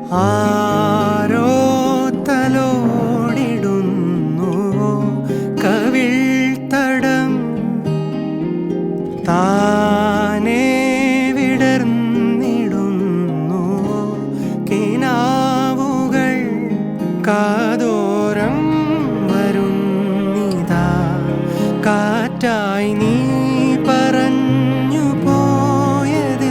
ആരോ തലോടിടുന്നു കവിൾത്തടം താനേ വിടർന്നിടുന്നു കിനാവുകൾ കാതോരം വരുന്നിതാ കാറ്റായി നീ പറഞ്ഞു പോയതെന്തുമേ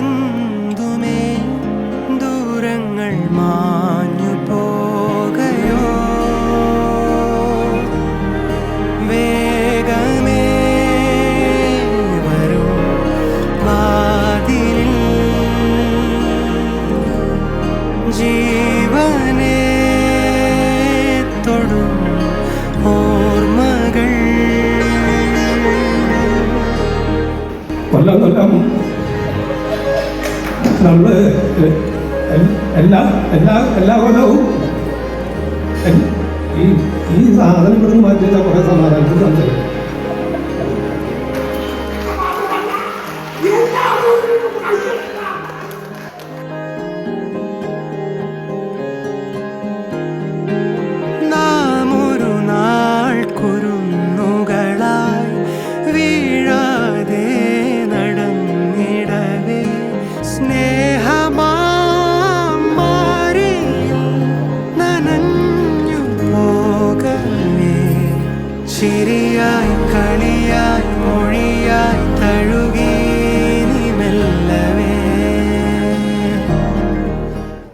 ദൂരങ്ങൾ മാഞ്ഞു പോകയോ വേഗമേ വരൂ വാതിലിൽ ജീവനേ തൊടും ഓർമ്മകൾ കൊല്ലം നമ്മൾ എല്ലാ കൊല്ലവും ഈ സാധനം ഇവിടുന്ന് മാറ്റിയാൽ കുറേ സമാധാനത്തിൽ സംസാരിക്കും.